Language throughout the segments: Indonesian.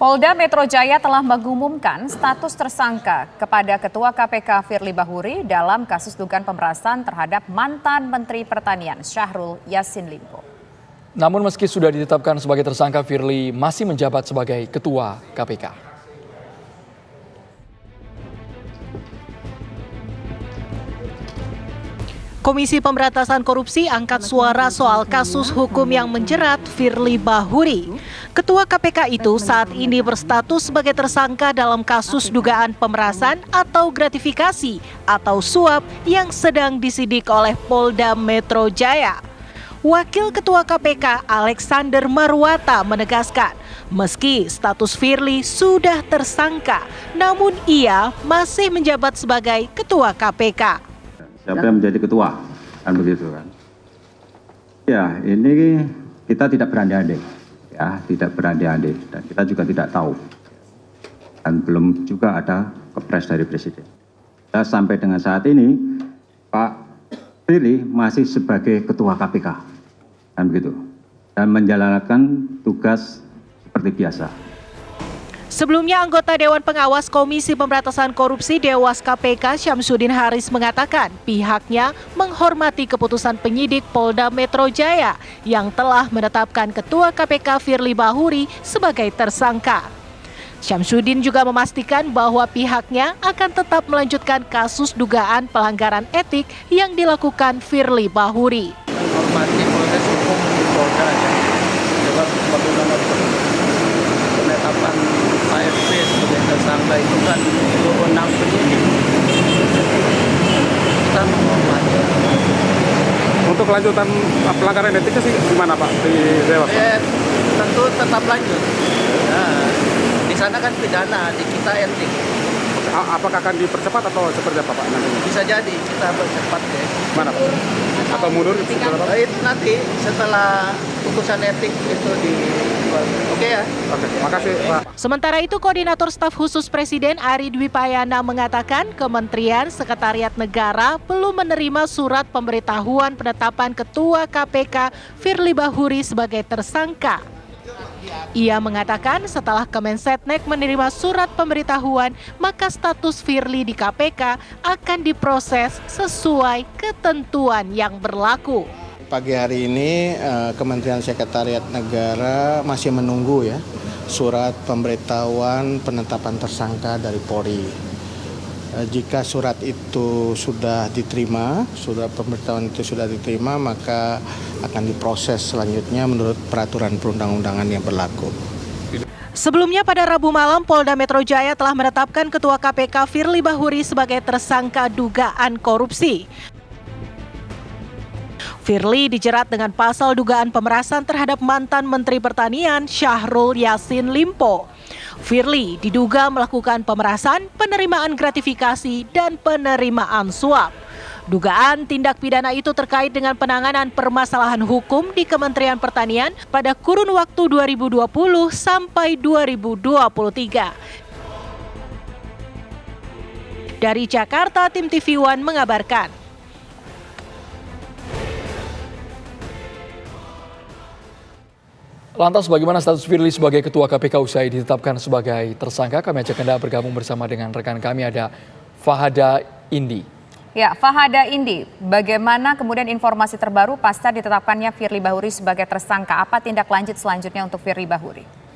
Polda Metro Jaya telah mengumumkan status tersangka kepada Ketua KPK Firly Bahuri dalam kasus dugaan pemerasan terhadap mantan Menteri Pertanian Syahrul Yassin Limpo. Namun meski sudah ditetapkan sebagai tersangka, Firly masih menjabat sebagai Ketua KPK. Komisi Pemberantasan Korupsi angkat suara soal kasus hukum yang menjerat Firly Bahuri. Ketua KPK itu saat ini berstatus sebagai tersangka dalam kasus dugaan pemerasan atau gratifikasi atau suap yang sedang disidik oleh Polda Metro Jaya. Wakil Ketua KPK Alexander Marwata menegaskan, meski status Firly sudah tersangka, namun ia masih menjabat sebagai Ketua KPK. Siapa yang menjadi ketua, kan begitu kan? Ya, ini kita tidak berandai-andai, ya, tidak berandai-andai, dan kita juga tidak tahu, dan belum juga ada kepres dari Presiden. Kita sampai dengan saat ini, Pak Firly masih sebagai Ketua KPK, kan begitu, dan menjalankan tugas seperti biasa. Sebelumnya, anggota Dewan Pengawas Komisi Pemberantasan Korupsi Dewas KPK Syamsuddin Haris mengatakan pihaknya menghormati keputusan penyidik Polda Metro Jaya yang telah menetapkan Ketua KPK Firly Bahuri sebagai tersangka. Syamsuddin juga memastikan bahwa pihaknya akan tetap melanjutkan kasus dugaan pelanggaran etik yang dilakukan Firly Bahuri. Menghormati proses hukum di Polda ya. Sebab bagaimana penetapan KFP sebagai tersangka itu kan wewenang penyidik. Kita menghormati. Untuk kelanjutan pelanggaran etiknya sih gimana Pak di Dewas? Tentu tetap lanjut. Nah, di sana kan pidana, di kita etik. Apakah akan dipercepat atau seperti apa Pak nantinya? Bisa jadi kita percepat deh. Mana Pak? Atau mundur? Itu nanti setelah putusan etik itu di. Oke ya. Oke, makasih Pak. Sementara itu, Koordinator Staf Khusus Presiden Ari Dwi Payana mengatakan Kementerian Sekretariat Negara belum menerima surat pemberitahuan penetapan Ketua KPK Firly Bahuri sebagai tersangka. Ia mengatakan setelah Kemensetnek menerima surat pemberitahuan, maka status Firly di KPK akan diproses sesuai ketentuan yang berlaku. Pagi hari ini Kementerian Sekretariat Negara masih menunggu ya surat pemberitahuan penetapan tersangka dari Polri. Jika surat itu sudah diterima, surat pemberitahuan itu sudah diterima, maka akan diproses selanjutnya menurut peraturan perundang-undangan yang berlaku. Sebelumnya pada Rabu malam, Polda Metro Jaya telah menetapkan Ketua KPK Firly Bahuri sebagai tersangka dugaan korupsi. Firly dijerat dengan pasal dugaan pemerasan terhadap mantan Menteri Pertanian Syahrul Yassin Limpo. Firly diduga melakukan pemerasan, penerimaan gratifikasi, dan penerimaan suap. Dugaan tindak pidana itu terkait dengan penanganan permasalahan hukum di Kementerian Pertanian pada kurun waktu 2020 sampai 2023. Dari Jakarta, tim TV One mengabarkan. Lantas bagaimana status Firly sebagai Ketua KPK usai ditetapkan sebagai tersangka? Kami ajak Anda bergabung bersama dengan rekan kami, ada Fahada Indi. Ya, Fahada Indi, bagaimana kemudian informasi terbaru pasca ditetapkannya Firly Bahuri sebagai tersangka? Apa tindak lanjut selanjutnya untuk Firly Bahuri?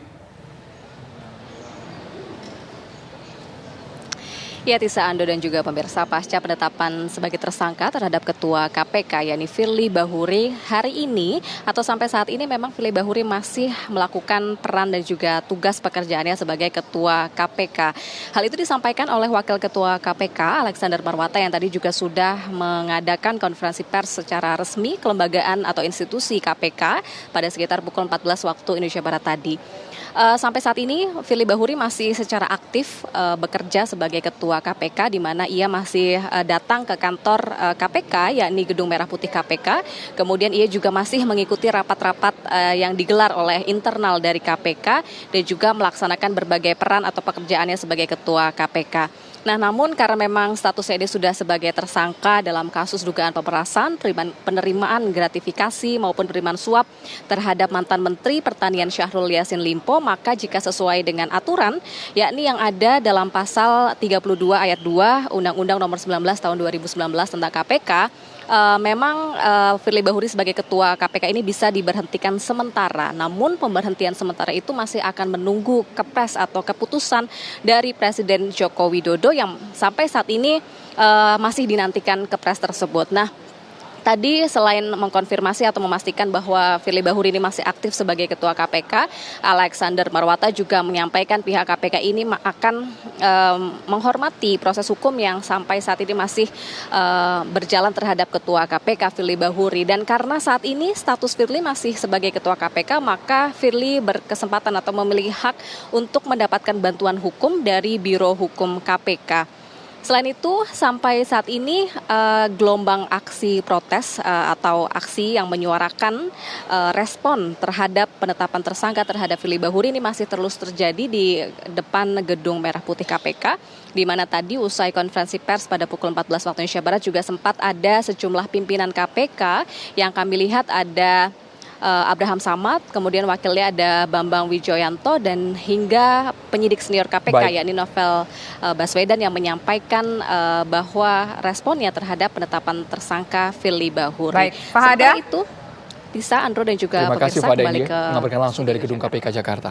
Ya, Tisa, Ando dan juga pemirsa, pasca penetapan sebagai tersangka terhadap Ketua KPK yakni Firly Bahuri hari ini atau sampai saat ini memang Firly Bahuri masih melakukan peran dan juga tugas pekerjaannya sebagai Ketua KPK. Hal itu disampaikan oleh Wakil Ketua KPK Alexander Marwata yang tadi juga sudah mengadakan konferensi pers secara resmi kelembagaan atau institusi KPK pada sekitar pukul 14 waktu Indonesia Barat tadi. Sampai saat ini Firly Bahuri masih secara aktif bekerja sebagai Ketua KPK, di mana ia masih datang ke kantor KPK yakni Gedung Merah Putih KPK. Kemudian ia juga masih mengikuti rapat-rapat yang digelar oleh internal dari KPK dan juga melaksanakan berbagai peran atau pekerjaannya sebagai Ketua KPK. Nah, namun karena memang statusnya ini sudah sebagai tersangka dalam kasus dugaan pemerasan, penerimaan gratifikasi maupun penerimaan suap terhadap mantan Menteri Pertanian Syahrul Yassin Limpo, maka jika sesuai dengan aturan, yakni yang ada dalam pasal 32 ayat 2 Undang-Undang Nomor 19 Tahun 2019 tentang KPK, memang Firly Bahuri sebagai Ketua KPK ini bisa diberhentikan sementara. Namun pemberhentian sementara itu masih akan menunggu kepres atau keputusan dari Presiden Joko Widodo yang sampai saat ini masih dinantikan kepres tersebut. Nah, tadi selain mengkonfirmasi atau memastikan bahwa Firly Bahuri ini masih aktif sebagai Ketua KPK, Alexander Marwata juga menyampaikan pihak KPK ini akan menghormati proses hukum yang sampai saat ini masih berjalan terhadap Ketua KPK Firly Bahuri. Dan karena saat ini status Firly masih sebagai Ketua KPK, maka Firly berkesempatan atau memiliki hak untuk mendapatkan bantuan hukum dari Biro Hukum KPK. Selain itu, sampai saat ini gelombang aksi protes atau aksi yang menyuarakan respon terhadap penetapan tersangka terhadap Firly Bahuri ini masih terus terjadi di depan Gedung Merah Putih KPK, di mana tadi usai konferensi pers pada pukul 14 waktu Indonesia Barat juga sempat ada sejumlah pimpinan KPK yang kami lihat ada Abraham Samad, kemudian wakilnya ada Bambang Wijoyanto, dan hingga penyidik senior KPK yakni Novel Baswedan yang menyampaikan bahwa responnya terhadap penetapan tersangka Firly Bahuri. Baik, Fahada. Setelah itu, Tisa, Andro dan juga terima kasih pemirsa Fahada kembali India ke mengabarkan langsung dari Gedung KPK Jakarta.